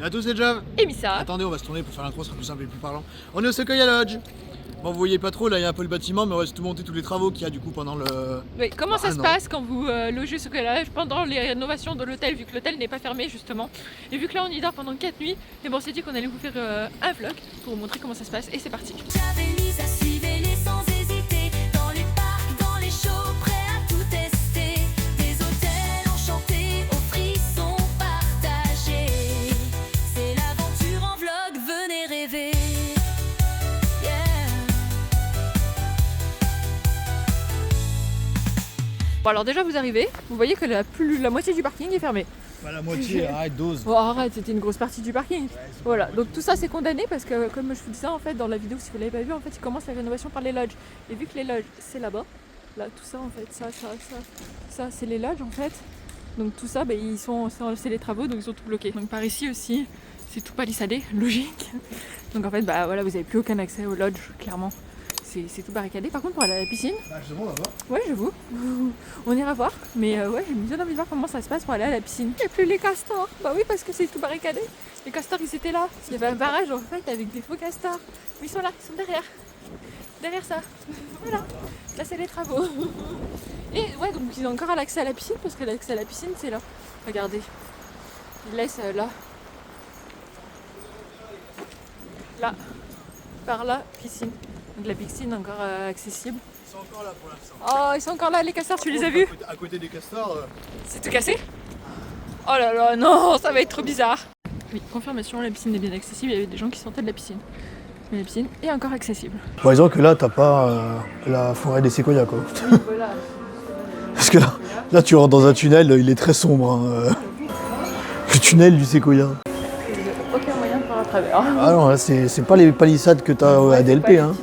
Salut à tous, c'est Jav. Et Missa. Attendez, on va se tourner pour faire l'intro, ce sera plus simple et plus parlant. On est au Sequoia Lodge. Bon, vous voyez pas trop, là il y a un peu le bâtiment, mais on va tout monter tous les travaux qu'il y a du coup pendant le... Oui, comment ça se passe quand vous logez ce Sequoia Lodge pendant les rénovations de l'hôtel, vu que l'hôtel n'est pas fermé justement. Et vu que là on y dort pendant 4 nuits, et bon on s'est dit qu'on allait vous faire un vlog pour vous montrer comment ça se passe, et c'est parti. J'avais mis à suivre les sans hésiter, dans les parcs, dans les shows, prêt à tout tester. Des hôtels enchantés, aux frissons partagés. C'est l'aventure en vlog, venez rêver. Bon alors déjà vous arrivez, vous voyez que la moitié du parking est fermée. Bah, la moitié, arrête, dose. Bon arrête, c'était une grosse partie du parking. Voilà, donc tout ça c'est condamné parce que comme je vous disais en fait dans la vidéo, si vous l'avez pas vu, en fait ils commencent la rénovation par les lodges. Et vu que les lodges c'est là-bas, là tout ça en fait, ça c'est les lodges en fait. Donc tout ça, c'est les travaux, donc ils sont tout bloqués. Donc par ici aussi, c'est tout palissadé, logique. Donc en fait bah voilà, vous n'avez plus aucun accès aux lodges, clairement. C'est tout barricadé. Par contre pour aller à la piscine, Bah justement, on va voir. ouais j'avoue, on ira voir. Mais ouais, j'ai bien envie de voir comment ça se passe pour aller à la piscine. Il n'y a plus les castors. Bah oui, parce que c'est tout barricadé. Les castors ils étaient là. Il y avait un barrage en fait avec des faux castors. Mais ils sont là, ils sont derrière. Derrière ça. Voilà. Là c'est les travaux. Et ouais, donc ils ont encore l'accès à la piscine parce que l'accès à la piscine c'est là. Regardez. Ils laissent là. Là. Par là, piscine. Donc la piscine encore accessible. Ils sont encore là pour l'instant. Oh, ils sont encore là les castors, tu les as vus? À côté des castors... C'est tout cassé? Oh là là, non, ça va être trop bizarre. Oui, confirmation, la piscine est bien accessible, il y avait des gens qui sortaient de la piscine. Mais la piscine est encore accessible. Bon, disons que là, t'as pas la forêt des séquoias, quoi. Voilà. Parce que là, tu rentres dans un tunnel, il est très sombre. Hein. Le tunnel du séquoia. Aucun moyen de faire à travers. Ah non, là, c'est pas les palissades que t'as à DLP. Hein.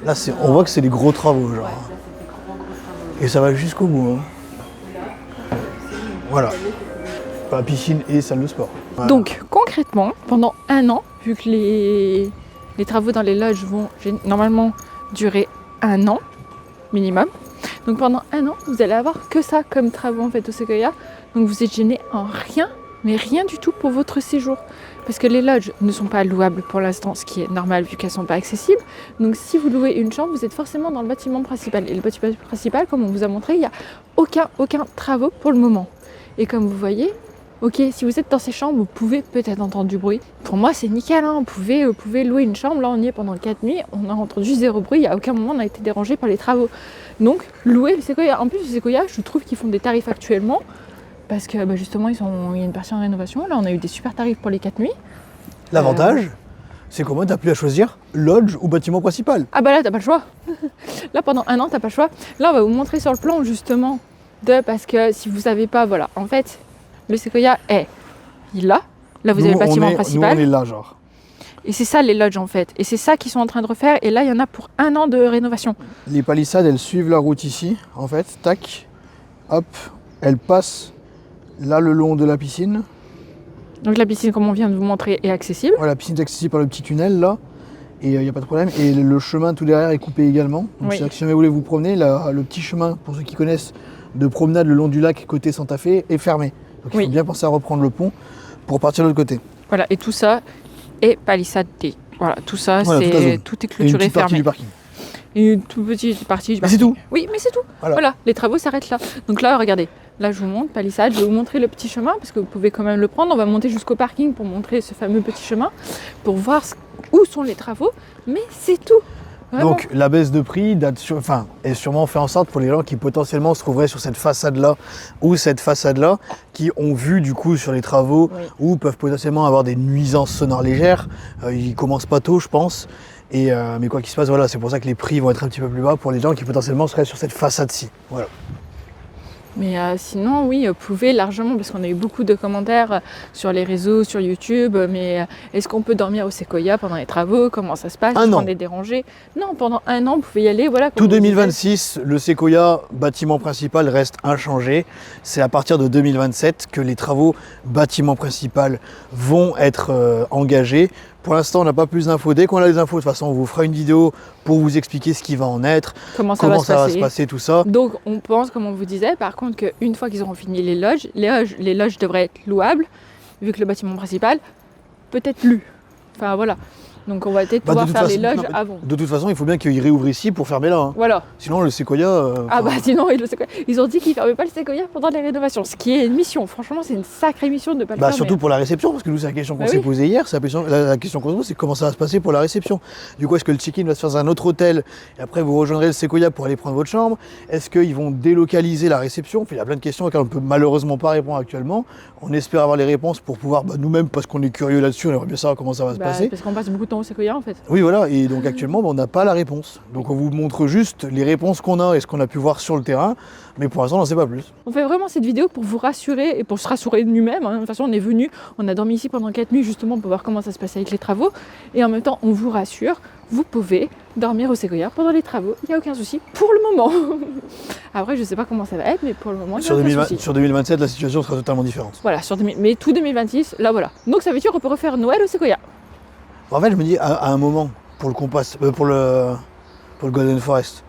Là, on voit que c'est des gros travaux, genre. Et ça va jusqu'au bout. Hein. Voilà. Bah, piscine et salle de sport. Voilà. Donc, concrètement, pendant un an, vu que les travaux dans les lodges vont normalement durer un an minimum, donc pendant un an, vous allez avoir que ça comme travaux en fait au Sequoia. Donc vous êtes gêné en rien, mais rien du tout pour votre séjour. Parce que les lodges ne sont pas louables pour l'instant, ce qui est normal vu qu'elles ne sont pas accessibles. Donc si vous louez une chambre, vous êtes forcément dans le bâtiment principal. Et le bâtiment principal, comme on vous a montré, il n'y a aucun travaux pour le moment. Et comme vous voyez, ok, si vous êtes dans ces chambres, vous pouvez peut-être entendre du bruit. Pour moi, c'est nickel, hein. Vous pouvez louer une chambre. Là, on y est pendant 4 nuits. On a entendu zéro bruit. À aucun moment, on a été dérangé par les travaux. Donc, louer le Sequoia. En plus, le Sequoia, je trouve qu'ils font des tarifs actuellement. Parce que justement, il y a une partie en rénovation. Là, on a eu des super tarifs pour les 4 nuits. L'avantage, c'est qu'au moins, t'as plus à choisir lodge ou bâtiment principal. Ah bah là, t'as pas le choix. Là, pendant un an, t'as pas le choix. Là, on va vous montrer sur le plan, justement, parce que si vous savez pas, voilà, en fait, le Sequoia est là. Là, vous avez le bâtiment principal. Nous, on est là, genre. Et c'est ça, les lodges, en fait. Et c'est ça qu'ils sont en train de refaire. Et là, il y en a pour un an de rénovation. Les palissades, elles suivent la route ici, en fait. Tac, hop, elles passent là le long de la piscine. Donc la piscine, comme on vient de vous montrer, est accessible. Ouais, la piscine est accessible par le petit tunnel, là. Et il n'y a pas de problème. Et le chemin tout derrière est coupé également. Donc oui. C'est-à-dire que si jamais vous voulez vous promener, le petit chemin, pour ceux qui connaissent, de promenade le long du lac côté Santa Fe est fermé. Donc il faut bien penser à reprendre le pont pour partir de l'autre côté. Voilà, et tout ça est palissadé. Voilà, tout ça, voilà, tout est clôturé, et une fermé. Du parking. Et une toute petite partie du Mais parking. c'est tout. Oui, mais c'est tout. Voilà. Les travaux s'arrêtent là. Donc là, regardez. Là, je vous montre palissade. Je vais vous montrer le petit chemin parce que vous pouvez quand même le prendre. On va monter jusqu'au parking pour montrer ce fameux petit chemin, pour voir où sont les travaux. Mais c'est tout. Vraiment. Donc la baisse de prix est sûrement fait en sorte pour les gens qui potentiellement se trouveraient sur cette façade-là ou cette façade-là, qui ont vu du coup sur les travaux ou peuvent potentiellement avoir des nuisances sonores légères. Ils commencent pas tôt, je pense. Mais quoi qu'il se passe, voilà, c'est pour ça que les prix vont être un petit peu plus bas pour les gens qui potentiellement seraient sur cette façade-ci. Voilà. Mais sinon, oui, vous pouvez largement, parce qu'on a eu beaucoup de commentaires sur les réseaux, sur YouTube, mais est-ce qu'on peut dormir au Sequoia pendant les travaux? Comment ça se passe? Est-ce qu'on est dérangé? Non, pendant un an, vous pouvez y aller. Voilà, tout 2026, le Sequoia bâtiment principal reste inchangé. C'est à partir de 2027 que les travaux bâtiment principal vont être engagés. Pour l'instant, on n'a pas plus d'infos. Dès qu'on a les infos, de toute façon, on vous fera une vidéo pour vous expliquer ce qui va en être, comment ça va se passer, tout ça. Donc, on pense, comme on vous disait, par contre, qu'une fois qu'ils auront fini les lodges devraient être louables, vu que le bâtiment principal peut-être lu. Enfin voilà. Donc on va peut-être Bah, de pouvoir toute faire les façon- loges non, mais avant. De toute façon, il faut bien qu'ils réouvrent ici pour fermer là. Hein. Voilà. Sinon, le séquoia. Ah bah enfin, sinon le séquoia. Ils ont dit qu'ils ne fermaient pas le séquoia pendant les rénovations. Ce qui est une mission. Franchement, c'est une sacrée mission de ne pas le Bah, fermer. surtout pour la réception, parce que nous, c'est la question qu'on Bah s'est oui. posée hier. C'est la question qu'on se pose, c'est comment ça va se passer pour la réception. Du coup, est-ce que le check-in va se faire dans un autre hôtel et après vous rejoindrez le séquoia pour aller prendre votre chambre? Est-ce qu'ils vont délocaliser la réception? Enfin, il y a plein de questions auxquelles on ne peut malheureusement pas répondre actuellement. On espère avoir les réponses pour pouvoir, nous-mêmes, parce qu'on est curieux là-dessus, on aimerait bien savoir comment ça va se Bah, passer. parce qu'on passe beaucoup de temps au séquoia en fait. Oui, voilà, et donc actuellement, on n'a pas la réponse. Donc on vous montre juste les réponses qu'on a et ce qu'on a pu voir sur le terrain, mais pour l'instant, on n'en sait pas plus. On fait vraiment cette vidéo pour vous rassurer et pour se rassurer de nous-mêmes. Hein. De toute façon, on est venu, on a dormi ici pendant 4 nuits justement pour voir comment ça se passait avec les travaux. Et en même temps, on vous rassure, vous pouvez dormir au séquoia pendant les travaux. Il n'y a aucun souci pour le moment. Après, je ne sais pas comment ça va être, mais pour le moment, il n'y a Sur, aucun 2020 souci. sur 2027, la situation sera totalement différente. Voilà, mais tout 2026, là voilà. Donc ça veut dire qu'on peut refaire Noël au séquoia. En fait, je me dis, à un moment, pour le Compass, pour le Golden Forest,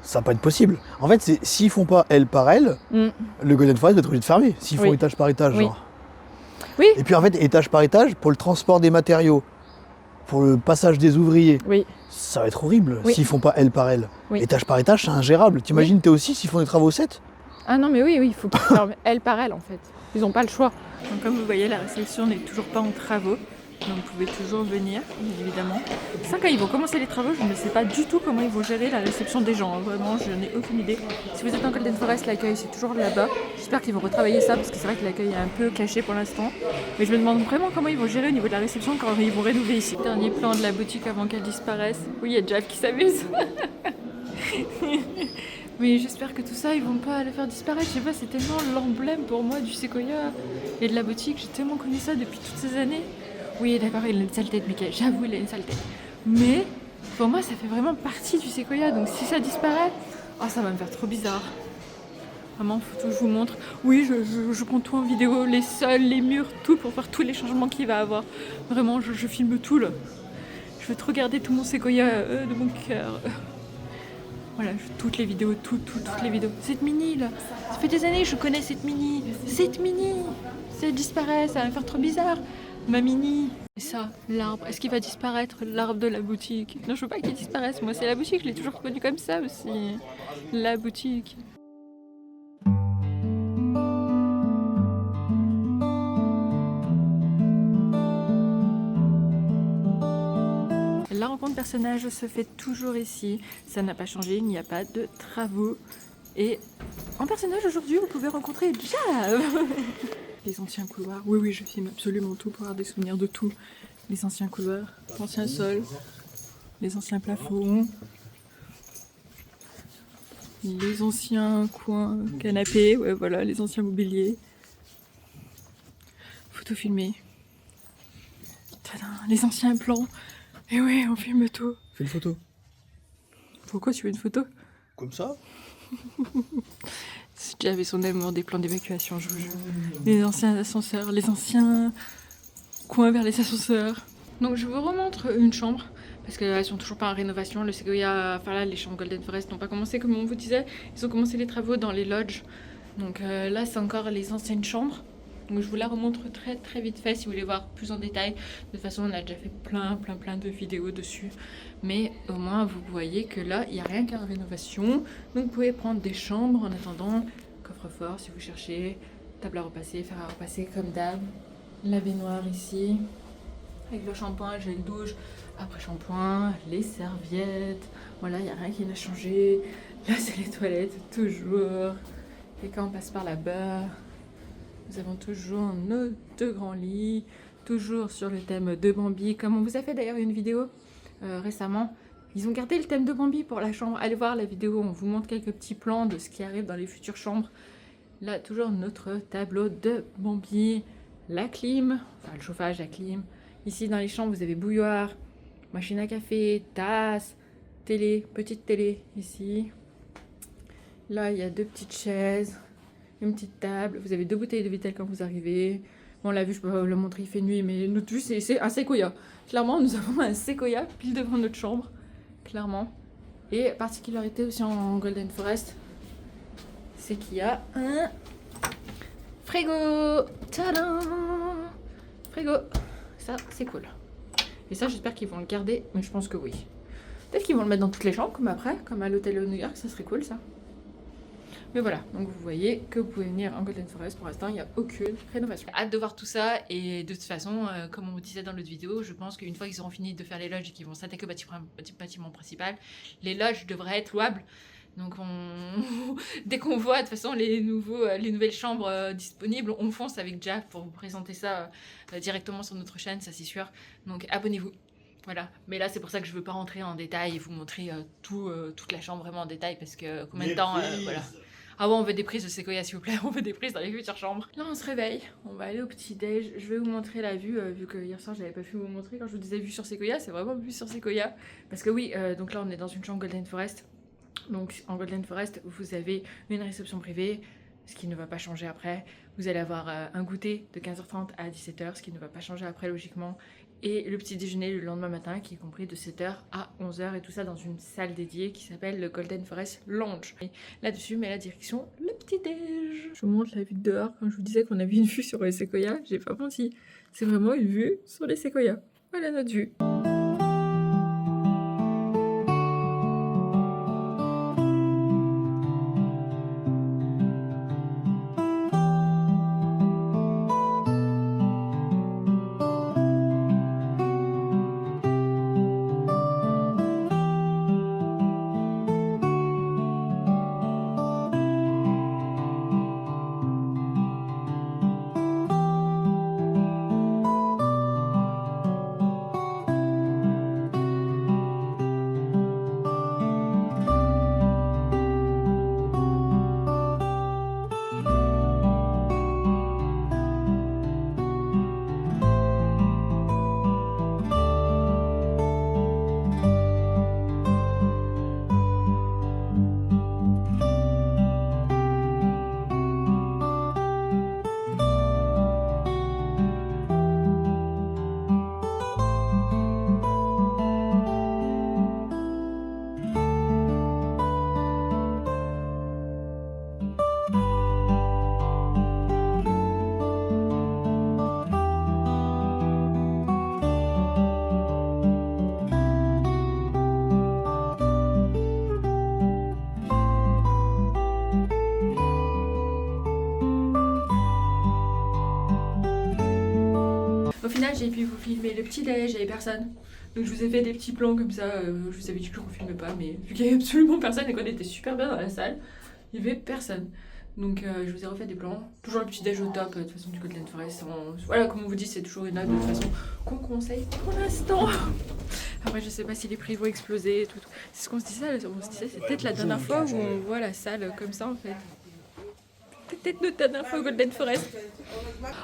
ça va pas être possible. En fait, s'ils font pas aile par aile, Mm. le Golden Forest va être obligé de fermer. S'ils font Oui. étage par étage, Oui. genre. Oui. Et puis en fait, étage par étage, pour le transport des matériaux, pour le passage des ouvriers, Oui, ça va être horrible Oui. s'ils font pas aile par aile. Oui. Étage par étage, c'est ingérable. T'imagines, t'es aussi s'ils font des travaux 7? ah non mais oui, il faut qu'ils ferment elle par elle en fait. Ils n'ont pas le choix. Donc comme vous voyez, la réception n'est toujours pas en travaux. Donc vous pouvez toujours venir, bien évidemment. Ça, quand ils vont commencer les travaux, je ne sais pas du tout comment ils vont gérer la réception des gens. Vraiment, je n'ai aucune idée. Si vous êtes en Golden Forest, l'accueil c'est toujours là-bas. J'espère qu'ils vont retravailler ça parce que c'est vrai que l'accueil est un peu caché pour l'instant. Mais je me demande vraiment comment ils vont gérer au niveau de la réception quand ils vont rénover ici. Dernier plan de la boutique avant qu'elle disparaisse. Oui, il y a Jav qui s'amuse. Mais j'espère que tout ça, ils vont pas le faire disparaître. Je sais pas, c'est tellement l'emblème pour moi du séquoia et de la boutique. J'ai tellement connu ça depuis toutes ces années. Oui, d'accord, il a une sale tête, Mickaël. J'avoue, il a une sale tête. Mais pour moi, ça fait vraiment partie du séquoia. Donc si ça disparaît, oh, ça va me faire trop bizarre. Vraiment, faut que je vous montre. Oui, je prends tout en vidéo, les sols, les murs, tout pour faire tous les changements qu'il va avoir. Vraiment, je filme tout là. Je veux trop garder tout mon séquoia de mon cœur. Voilà, toutes les vidéos, toutes les vidéos. Cette mini là, ça fait des années que je connais cette mini. Cette mini, si elle disparaît, ça va me faire trop bizarre. Ma mini. Et ça, l'arbre, est-ce qu'il va disparaître, l'arbre de la boutique? Non, je veux pas qu'il disparaisse, moi c'est la boutique, je l'ai toujours connue comme ça aussi. La boutique. La rencontre personnage se fait toujours ici, ça n'a pas changé, il n'y a pas de travaux. Et en personnage aujourd'hui, vous pouvez rencontrer Jav. Les anciens couloirs, oui, je filme absolument tout pour avoir des souvenirs de tout. Les anciens couloirs, l'ancien sol, les anciens plafonds, les anciens coins canapés, ouais voilà, les anciens mobiliers. Photo filmée. Tadam, les anciens plans. Et ouais, on filme tout. Fais une photo. Pourquoi tu veux une photo? Comme ça? J'avais son amour des plans d'évacuation, je vous jure. Les anciens ascenseurs, les anciens coins vers les ascenseurs. Donc je vous remontre une chambre, parce qu'elles sont toujours pas en rénovation. Le séquoia, enfin là, les chambres Golden Forest n'ont pas commencé, comme on vous disait. Ils ont commencé les travaux dans les lodges. Donc là, c'est encore les anciennes chambres. Donc je vous la remontre très vite fait si vous voulez voir plus en détail. De toute façon, on a déjà fait plein de vidéos dessus. Mais au moins, vous voyez que là, il n'y a rien qu'à la rénovation. Donc vous pouvez prendre des chambres en attendant. Coffre-fort si vous cherchez. Table à repasser, fer à repasser comme d'hab. La baignoire ici. Avec le shampoing, gel douche, après shampoing, les serviettes. Voilà, il n'y a rien qui n'a changé. Là, c'est les toilettes, toujours. Et quand on passe par là-bas, nous avons toujours nos deux grands lits, toujours sur le thème de Bambi, comme on vous a fait d'ailleurs une vidéo récemment. Ils ont gardé le thème de Bambi pour la chambre. Allez voir la vidéo, on vous montre quelques petits plans de ce qui arrive dans les futures chambres. Là, toujours notre tableau de Bambi, la clim, enfin le chauffage, la clim. Ici, dans les chambres, vous avez bouilloire, machine à café, tasse, télé, petite télé ici. Là, il y a deux petites chaises. Une petite table, vous avez deux bouteilles de Vitel quand vous arrivez. Bon, on l'a vu, je peux pas vous le montrer, il fait nuit, mais notre vue, c'est un séquoia. Clairement, nous avons un séquoia pile devant notre chambre, clairement. Et particularité aussi en Golden Forest, c'est qu'il y a un frigo. Tadam! Frigo. Ça, c'est cool. Et ça, j'espère qu'ils vont le garder, mais je pense que oui. Peut-être qu'ils vont le mettre dans toutes les chambres, comme après, comme à l'hôtel de New York, ça serait cool ça. Mais voilà, donc vous voyez que vous pouvez venir en Golden Forest. Pour l'instant, il n'y a aucune rénovation. Hâte de voir tout ça, et de toute façon, comme on vous disait dans l'autre vidéo, je pense qu'une fois qu'ils auront fini de faire les lodges et qu'ils vont s'attaquer au bâtiment principal, les lodges devraient être louables. Donc dès qu'on voit de toute façon les nouvelles chambres disponibles, on fonce avec Jack pour vous présenter ça directement sur notre chaîne, ça c'est sûr. Donc abonnez-vous. Voilà, mais là c'est pour ça que je veux pas rentrer en détail et vous montrer toute la chambre vraiment en détail parce que combien de temps, voilà. Ah ouais, on veut des prises de Sequoia s'il vous plaît, on veut des prises dans les futures chambres. Là on se réveille, on va aller au petit déj. Je vais vous montrer la vue, vu que hier soir j'avais pas pu vous montrer quand je vous disais vue sur Sequoia, c'est vraiment vue sur Sequoia. Parce que oui, donc là on est dans une chambre Golden Forest. Donc en Golden Forest, vous avez une réception privée, ce qui ne va pas changer après. Vous allez avoir un goûter de 15h30 à 17h, ce qui ne va pas changer après logiquement. Et le petit déjeuner le lendemain matin, qui est compris de 7h à 11h, et tout ça dans une salle dédiée qui s'appelle le Golden Forest Lounge. Et là-dessus, met la direction le petit déj. Je vous montre la vue de dehors. Quand je vous disais qu'on avait une vue sur les séquoias, j'ai pas menti. C'est vraiment une vue sur les séquoias. Voilà notre vue. Au final, j'ai pu vous filmer le petit déj, j'avais personne. Donc je vous ai fait des petits plans comme ça, je vous avais dit que je ne filmais pas, mais vu qu'il n'y avait absolument personne et qu'on était super bien dans la salle, il n'y avait personne. Donc je vous ai refait des plans, toujours le petit déj au top, de toute façon du Golden Forest. Voilà, comme on vous dit, c'est toujours une œuvre de toute façon qu'on conseille pour l'instant. Après, je sais pas si les prix vont exploser et tout. C'est ce qu'on se disait, c'est peut-être la dernière fois où on voit la salle comme ça en fait. Peut-être notre dernière fois au Golden Forest.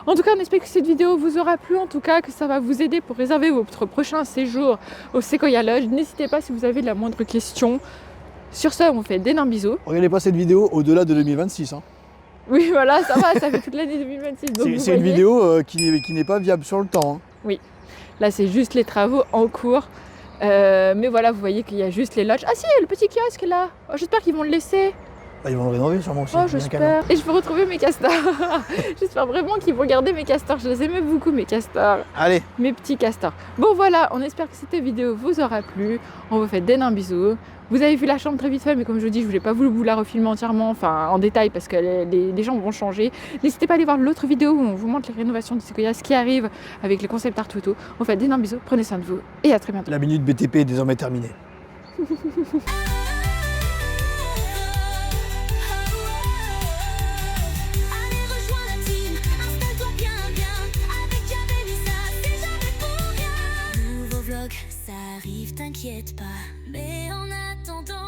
En tout cas, on espère que cette vidéo vous aura plu, en tout cas que ça va vous aider pour réserver votre prochain séjour au Sequoia Lodge. N'hésitez pas si vous avez la moindre question. Sur ce, on fait d'énormes bisous. Regardez pas cette vidéo au-delà de 2026. Hein. Oui, voilà, ça va, ça fait toute l'année 2026. C'est une vidéo qui n'est pas viable sur le temps. Hein. Oui, là c'est juste les travaux en cours. Mais voilà, vous voyez qu'il y a juste les lodges. Ah si, le petit kiosque là. Oh, j'espère qu'ils vont le laisser. Bah, ils vont le rénover sûrement aussi. Oh, j'espère. Et je peux retrouver mes castors. J'espère vraiment qu'ils vont garder mes castors. Je les aimais beaucoup, mes castors. Allez. Mes petits castors. Bon, voilà, on espère que cette vidéo vous aura plu. On vous fait d'énormes bisous. Vous avez vu la chambre très vite fait, mais comme je vous dis, je voulais pas vous la refilmer entièrement, enfin en détail, parce que les chambres vont changer. N'hésitez pas à aller voir l'autre vidéo où on vous montre les rénovations de Sequoia, ce qui arrive avec les concept art photo. On fait d'énormes bisous. Prenez soin de vous et à très bientôt. La minute BTP est désormais terminée. Allez, rejoins la team, installe-toi bien, avec Javel et ça, c'est jamais pour rien. Nouveau vlog, ça arrive, t'inquiète pas. Mais en attendant,